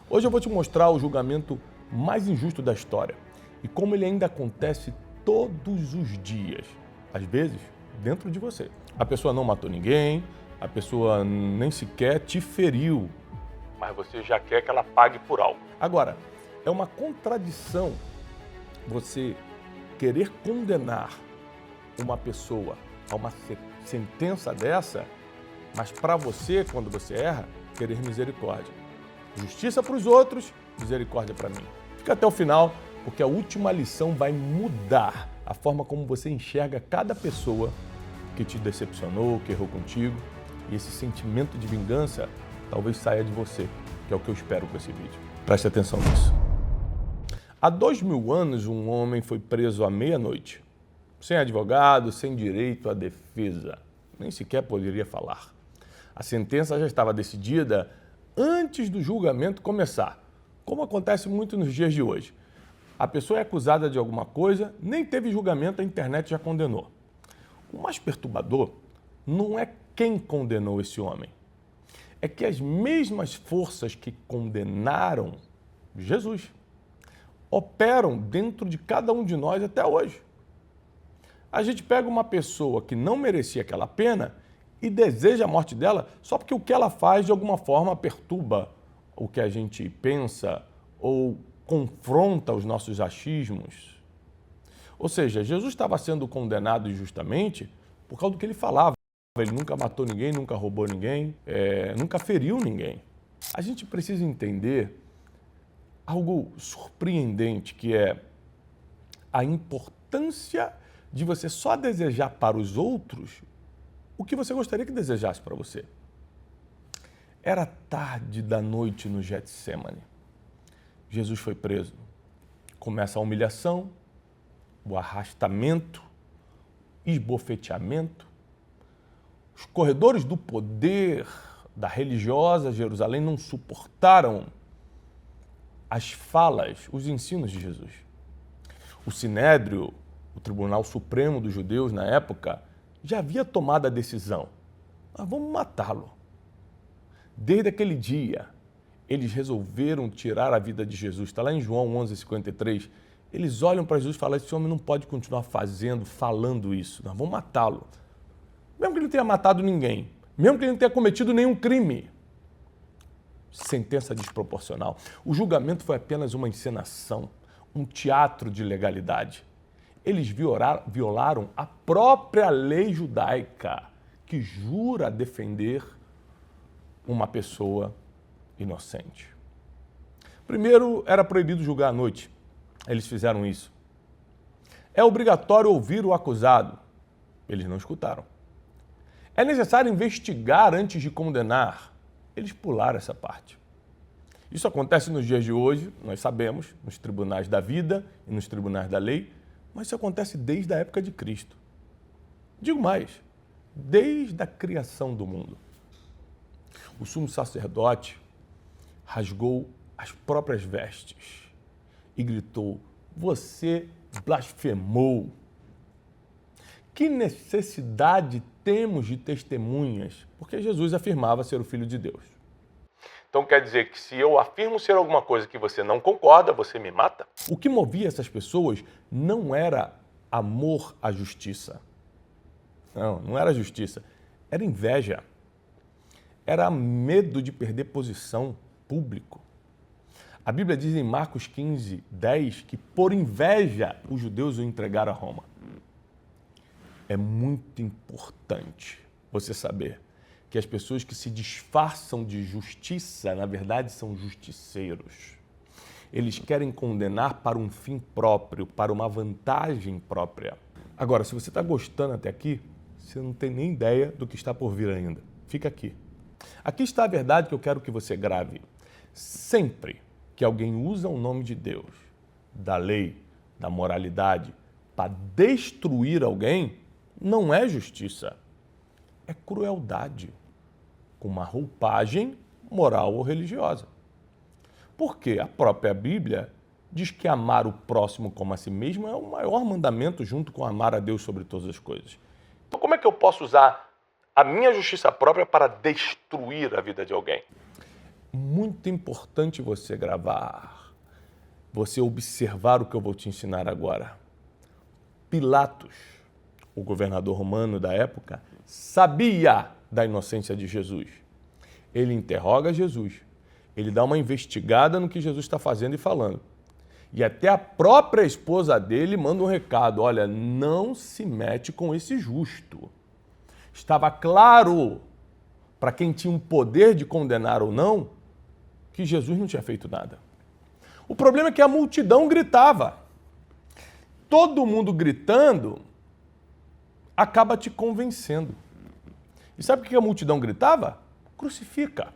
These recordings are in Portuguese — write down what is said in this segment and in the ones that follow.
Hoje eu vou te mostrar o julgamento mais injusto da história e como ele ainda acontece todos os dias, às vezes dentro de você. A pessoa não matou ninguém, a pessoa nem sequer te feriu, mas você já quer que ela pague por algo. Agora, é uma contradição você querer condenar uma pessoa a uma sentença dessa, mas para você, quando você erra, querer misericórdia. Justiça para os outros, misericórdia para mim. Fica até o final, porque a última lição vai mudar a forma como você enxerga cada pessoa que te decepcionou, que errou contigo. E esse sentimento de vingança talvez saia de você, que é o que eu espero com esse vídeo. Preste atenção nisso. Há 2000 anos, um homem foi preso à meia-noite, sem advogado, sem direito à defesa. Nem sequer poderia falar. A sentença já estava decidida antes do julgamento começar, como acontece muito nos dias de hoje. A pessoa é acusada de alguma coisa, nem teve julgamento, a internet já condenou. O mais perturbador não é quem condenou esse homem, é que as mesmas forças que condenaram Jesus operam dentro de cada um de nós até hoje. A gente pega uma pessoa que não merecia aquela pena e deseja a morte dela só porque o que ela faz de alguma forma perturba o que a gente pensa ou confronta os nossos achismos. Ou seja, Jesus estava sendo condenado injustamente por causa do que ele falava. Ele nunca matou ninguém, nunca roubou ninguém, nunca feriu ninguém. A gente precisa entender algo surpreendente, que é a importância de você só desejar para os outros o que você gostaria que desejasse para você. Era tarde da noite no Getsêmani. Jesus foi preso. Começa a humilhação, o arrastamento, esbofeteamento. Os corredores do poder da religiosa Jerusalém não suportaram as falas, os ensinos de Jesus. O Sinédrio, o Tribunal Supremo dos Judeus na época, já havia tomado a decisão. Mas vamos matá-lo. Desde aquele dia, eles resolveram tirar a vida de Jesus. Está lá em João 11:53. Eles olham para Jesus e falam: esse homem não pode continuar falando isso. Nós vamos matá-lo. Mesmo que ele não tenha matado ninguém, mesmo que ele não tenha cometido nenhum crime. Sentença desproporcional. O julgamento foi apenas uma encenação, um teatro de legalidade. Eles violaram a própria lei judaica, que jura defender uma pessoa inocente. Primeiro, era proibido julgar à noite. Eles fizeram isso. É obrigatório ouvir o acusado. Eles não escutaram. É necessário investigar antes de condenar. Eles pularam essa parte. Isso acontece nos dias de hoje, nós sabemos, nos tribunais da vida e nos tribunais da lei, mas isso acontece desde a época de Cristo. Digo mais, desde a criação do mundo. O sumo sacerdote rasgou as próprias vestes e gritou: você blasfemou. Que necessidade temos de testemunhas? Porque Jesus afirmava ser o Filho de Deus. Então quer dizer que se eu afirmo ser alguma coisa que você não concorda, você me mata? O que movia essas pessoas não era amor à justiça. Não era justiça. Era inveja. Era medo de perder posição público. A Bíblia diz em Marcos 15:10 que por inveja os judeus o entregaram a Roma. É muito importante você saber que as pessoas que se disfarçam de justiça, na verdade, são justiceiros. Eles querem condenar para um fim próprio, para uma vantagem própria. Agora, se você está gostando até aqui, você não tem nem ideia do que está por vir ainda. Fica aqui. Aqui está a verdade que eu quero que você grave. Sempre que alguém usa o nome de Deus, da lei, da moralidade, para destruir alguém, não é justiça, é crueldade, com uma roupagem moral ou religiosa. Porque a própria Bíblia diz que amar o próximo como a si mesmo é o maior mandamento junto com amar a Deus sobre todas as coisas. Então como é que eu posso usar a minha justiça própria para destruir a vida de alguém? muito importante você gravar, você observar o que eu vou te ensinar agora. Pilatos, o governador romano da época, sabia da inocência de Jesus. Ele interroga Jesus, ele dá uma investigada no que Jesus está fazendo e falando. E até a própria esposa dele manda um recado: olha, não se mete com esse justo. Estava claro para quem tinha um poder de condenar ou não que Jesus não tinha feito nada. O problema é que a multidão gritava. Todo mundo gritando acaba te convencendo. E sabe o que a multidão gritava? Crucifica.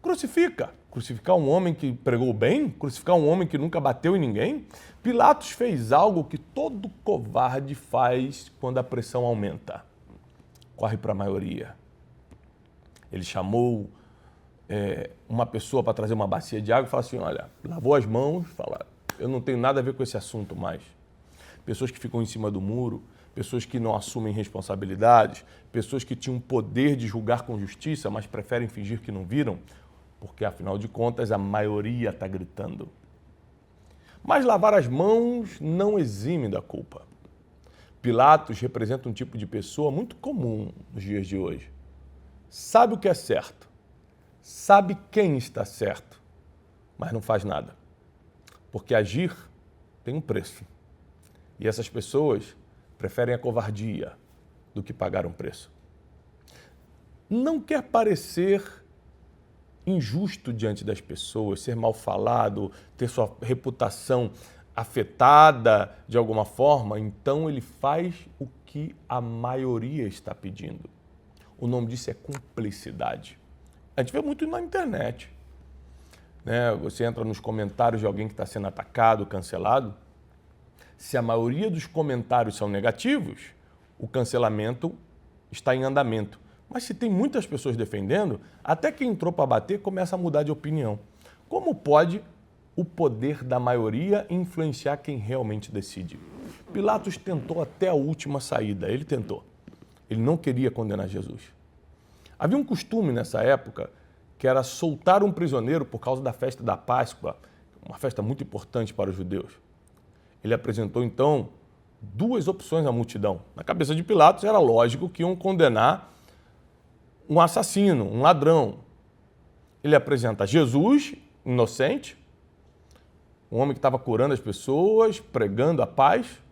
Crucifica. Crucificar um homem que pregou bem? Crucificar um homem que nunca bateu em ninguém? Pilatos fez algo que todo covarde faz quando a pressão aumenta. Corre para a maioria. Ele chamou uma pessoa para trazer uma bacia de água e falou assim: olha, lavou as mãos, fala, eu não tenho nada a ver com esse assunto mais. Pessoas que ficam em cima do muro, pessoas que não assumem responsabilidades, pessoas que tinham poder de julgar com justiça, mas preferem fingir que não viram, porque, afinal de contas, a maioria está gritando. Mas lavar as mãos não exime da culpa. Pilatos representa um tipo de pessoa muito comum nos dias de hoje. Sabe o que é certo, sabe quem está certo, mas não faz nada. Porque agir tem um preço. E essas pessoas preferem a covardia do que pagar um preço. Não quer parecer injusto diante das pessoas, ser mal falado, ter sua reputação afetada de alguma forma, então ele faz o que a maioria está pedindo. O nome disso é cumplicidade. A gente vê muito na internet, né? Você entra nos comentários de alguém que está sendo atacado, cancelado. Se a maioria dos comentários são negativos, o cancelamento está em andamento. Mas se tem muitas pessoas defendendo, até quem entrou para bater começa a mudar de opinião. Como pode o poder da maioria influenciar quem realmente decide? Pilatos tentou até a última saída, ele tentou. Ele não queria condenar Jesus. Havia um costume nessa época que era soltar um prisioneiro por causa da festa da Páscoa, uma festa muito importante para os judeus. Ele apresentou, então, duas opções à multidão. Na cabeça de Pilatos era lógico que iam condenar um assassino, um ladrão. Ele apresenta Jesus, inocente, um homem que estava curando as pessoas, pregando a paz,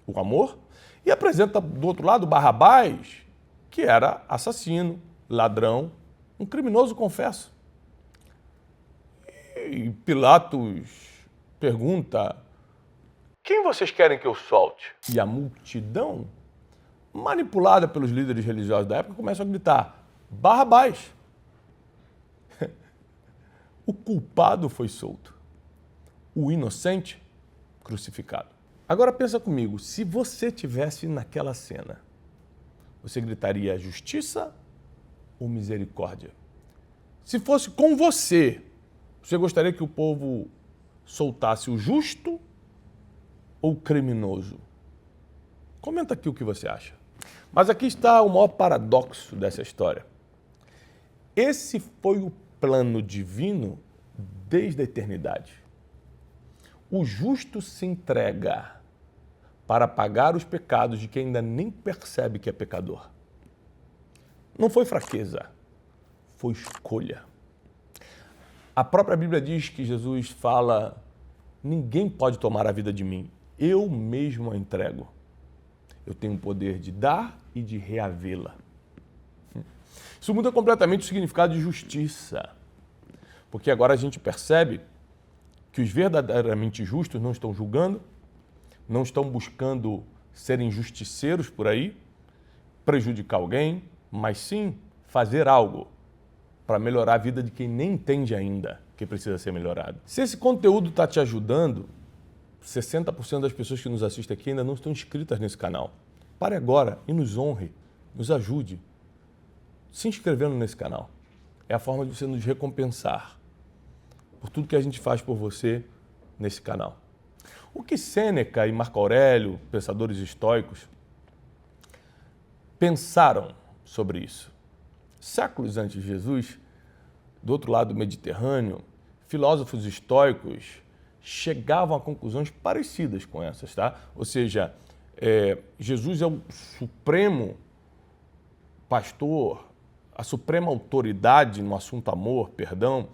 o amor, e apresenta do outro lado Barrabás, que era assassino, ladrão, um criminoso, confesso. E Pilatos pergunta: quem vocês querem que eu solte? E a multidão, manipulada pelos líderes religiosos da época, começa a gritar: Barrabás. O culpado foi solto. O inocente, crucificado. Agora pensa comigo, se você estivesse naquela cena, você gritaria justiça ou misericórdia? Se fosse com você, você gostaria que o povo soltasse o justo ou o criminoso? Comenta aqui o que você acha. Mas aqui está o maior paradoxo dessa história. Esse foi o plano divino desde a eternidade. O justo se entrega para pagar os pecados de quem ainda nem percebe que é pecador. Não foi fraqueza, foi escolha. A própria Bíblia diz que Jesus fala: ninguém pode tomar a vida de mim, eu mesmo a entrego. Eu tenho o poder de dar e de reavê-la. Isso muda completamente o significado de justiça, porque agora a gente percebe que os verdadeiramente justos não estão julgando, não estão buscando serem justiceiros por aí, prejudicar alguém, mas sim fazer algo para melhorar a vida de quem nem entende ainda que precisa ser melhorado. Se esse conteúdo está te ajudando, 60% das pessoas que nos assistem aqui ainda não estão inscritas nesse canal. Pare agora e nos honre, nos ajude se inscrevendo nesse canal. É a forma de você nos recompensar por tudo que a gente faz por você nesse canal. O que Sêneca e Marco Aurélio, pensadores estoicos, pensaram sobre isso? Séculos antes de Jesus, do outro lado do Mediterrâneo, filósofos estoicos chegavam a conclusões parecidas com essas, tá? Ou seja, Jesus é o supremo pastor, a suprema autoridade no assunto amor, perdão,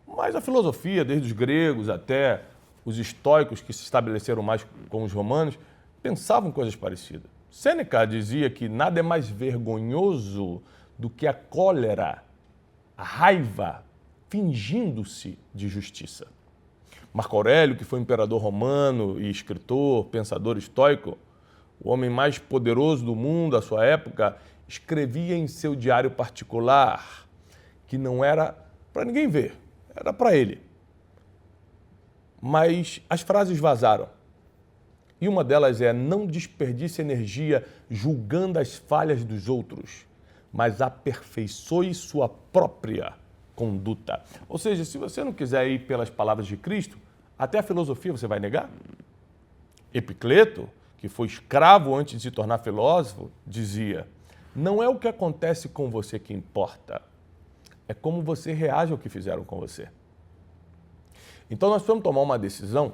mas a filosofia, desde os gregos até os estoicos que se estabeleceram mais com os romanos, pensavam coisas parecidas. Sêneca dizia que nada é mais vergonhoso do que a cólera, a raiva, fingindo-se de justiça. Marco Aurélio, que foi imperador romano e escritor, pensador estoico, o homem mais poderoso do mundo à sua época, escrevia em seu diário particular, que não era para ninguém ver, era para ele. Mas as frases vazaram. E uma delas é: não desperdice energia julgando as falhas dos outros, mas aperfeiçoe sua própria conduta. Ou seja, se você não quiser ir pelas palavras de Cristo, até a filosofia você vai negar? Epicleto, que foi escravo antes de se tornar filósofo, dizia: não é o que acontece com você que importa, é como você reage ao que fizeram com você. Então nós precisamos tomar uma decisão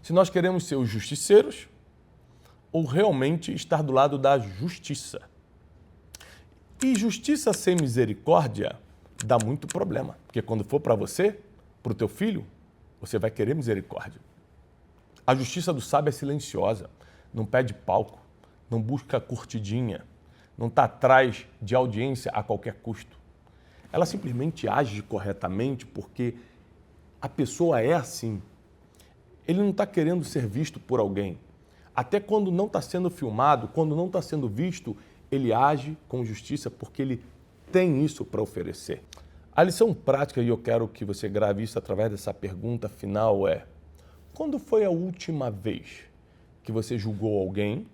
se nós queremos ser os justiceiros ou realmente estar do lado da justiça. E justiça sem misericórdia dá muito problema, porque quando for para você, para o teu filho, você vai querer misericórdia. A justiça do sábio é silenciosa, não pede palco, não busca curtidinha, não está atrás de audiência a qualquer custo. Ela simplesmente age corretamente porque a pessoa é assim. Ele não está querendo ser visto por alguém. Até quando não está sendo filmado, quando não está sendo visto, ele age com justiça porque ele tem isso para oferecer. A lição prática, e eu quero que você grave isso através dessa pergunta final, é: quando foi a última vez que você julgou alguém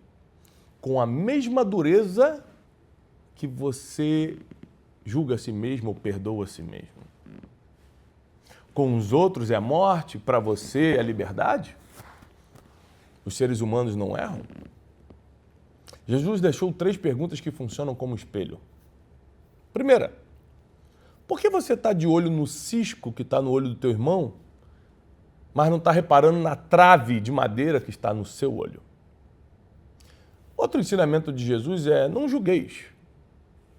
com a mesma dureza que você julga a si mesmo ou perdoa a si mesmo? Com os outros é morte, para você é liberdade? Os seres humanos não erram? Jesus deixou 3 perguntas que funcionam como espelho. Primeira: por que você está de olho no cisco que está no olho do teu irmão, mas não está reparando na trave de madeira que está no seu olho? Outro ensinamento de Jesus é: não julgueis,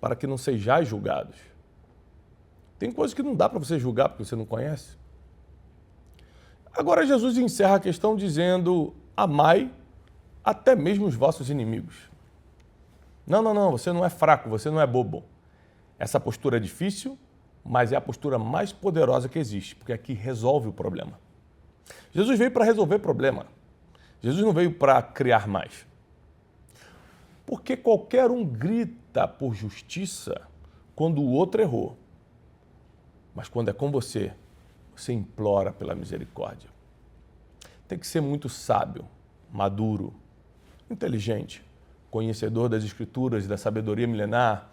para que não sejais julgados. Tem coisas que não dá para você julgar porque você não conhece. Agora Jesus encerra a questão dizendo: amai até mesmo os vossos inimigos. Não, você não é fraco, você não é bobo. Essa postura é difícil, mas é a postura mais poderosa que existe, porque aqui resolve o problema. Jesus veio para resolver problema. Jesus não veio para criar mais. Porque qualquer um grita por justiça quando o outro errou. Mas quando é com você, você implora pela misericórdia. Tem que ser muito sábio, maduro, inteligente, conhecedor das Escrituras e da sabedoria milenar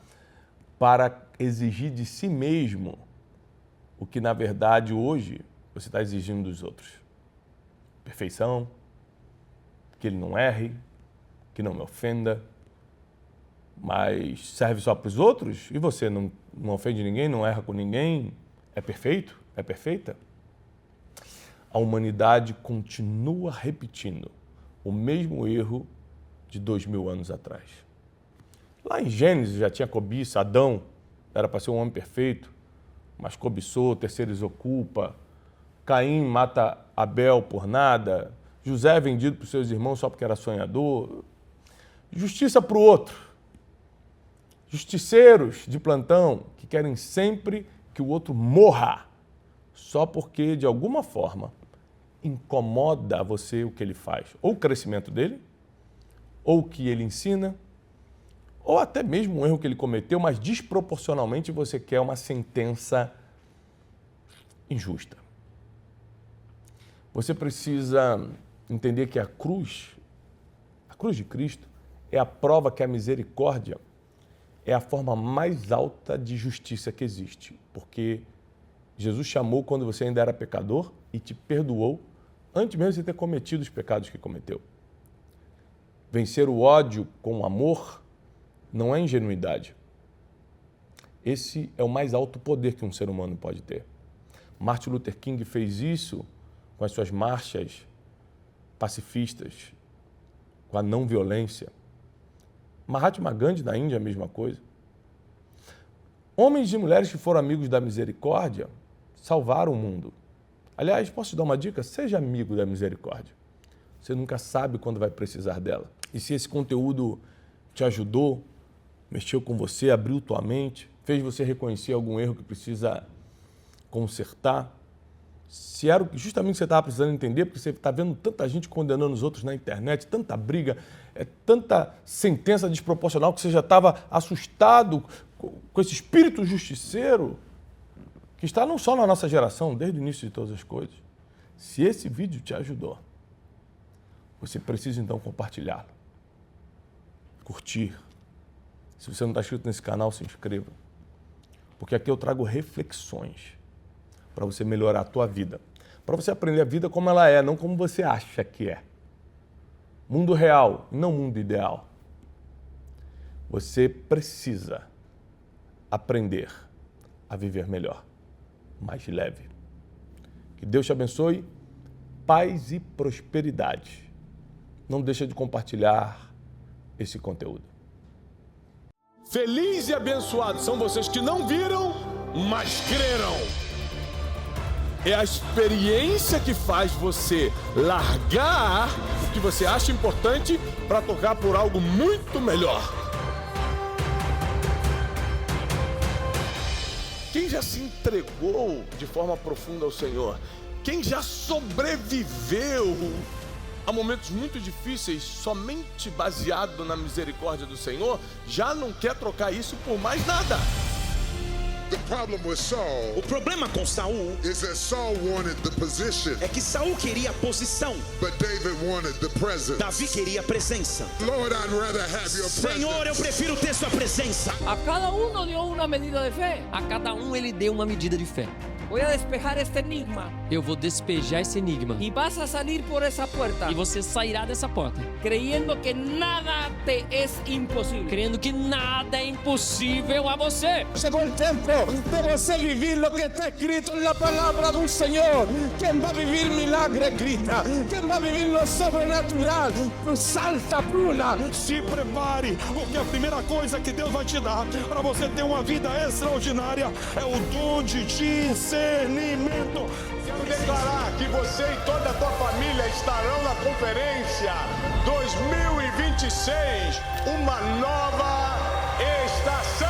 para exigir de si mesmo o que, na verdade, hoje você está exigindo dos outros. Perfeição, que ele não erre, que não me ofenda, mas serve só para os outros? E você não ofende ninguém, não erra com ninguém? É perfeito? É perfeita? A humanidade continua repetindo o mesmo erro de 2000 anos atrás. Lá em Gênesis já tinha cobiça, Adão era para ser um homem perfeito, mas cobiçou, terceirizou culpa, Caim mata Abel por nada, José é vendido para os seus irmãos só porque era sonhador. Justiça para o outro. Justiceiros de plantão que querem sempre que o outro morra, só porque, de alguma forma, incomoda você o que ele faz. Ou o crescimento dele, ou o que ele ensina, ou até mesmo um erro que ele cometeu, mas desproporcionalmente você quer uma sentença injusta. Você precisa entender que a cruz de Cristo, é a prova que a misericórdia é a forma mais alta de justiça que existe, porque Jesus chamou quando você ainda era pecador e te perdoou antes mesmo de você ter cometido os pecados que cometeu. Vencer o ódio com amor não é ingenuidade. Esse é o mais alto poder que um ser humano pode ter. Martin Luther King fez isso com as suas marchas pacifistas, com a não violência. Mahatma Gandhi na Índia, a mesma coisa. Homens e mulheres que foram amigos da misericórdia salvaram o mundo. Aliás, posso te dar uma dica? Seja amigo da misericórdia. Você nunca sabe quando vai precisar dela. E se esse conteúdo te ajudou, mexeu com você, abriu tua mente, fez você reconhecer algum erro que precisa consertar, se era justamente o que você estava precisando entender, porque você está vendo tanta gente condenando os outros na internet, tanta briga, tanta sentença desproporcional que você já estava assustado com esse espírito justiceiro que está não só na nossa geração, desde o início de todas as coisas. Se esse vídeo te ajudou, você precisa então compartilhá-lo, curtir. Se você não está inscrito nesse canal, se inscreva, porque aqui eu trago reflexões para você melhorar a tua vida, para você aprender a vida como ela é, não como você acha que é. Mundo real, não mundo ideal. Você precisa aprender a viver melhor, mais leve. Que Deus te abençoe, paz e prosperidade. Não deixa de compartilhar esse conteúdo. Felizes e abençoados são vocês que não viram, mas creram. É a experiência que faz você largar o que você acha importante para tocar por algo muito melhor. Quem já se entregou de forma profunda ao Senhor? Quem já sobreviveu a momentos muito difíceis somente baseado na misericórdia do Senhor, já não quer trocar isso por mais nada. O problema com Saul é que Saul queria a posição, Davi queria a presença. Senhor, eu prefiro ter sua presença. A cada uno dio una medida de fe. A cada um ele deu uma medida de fé. Voy a despejar este enigma Eu vou despejar esse enigma. y vas a salir por esa puerta E você sairá dessa porta, creyendo que nada te es imposible. crendo que nada é impossível a você. Llegó el tiempo de você vivir lo que está escrito en la palabra del Señor. Quien va a vivir milagre grita. Quien va a vivir lo sobrenatural salta, pula. Se prepare, porque a primeira coisa que Deus vai te dar para você ter uma vida extraordinária é o dom de discernimento. Quero declarar que você e toda a tua família estarão na conferência 2026, uma nova estação.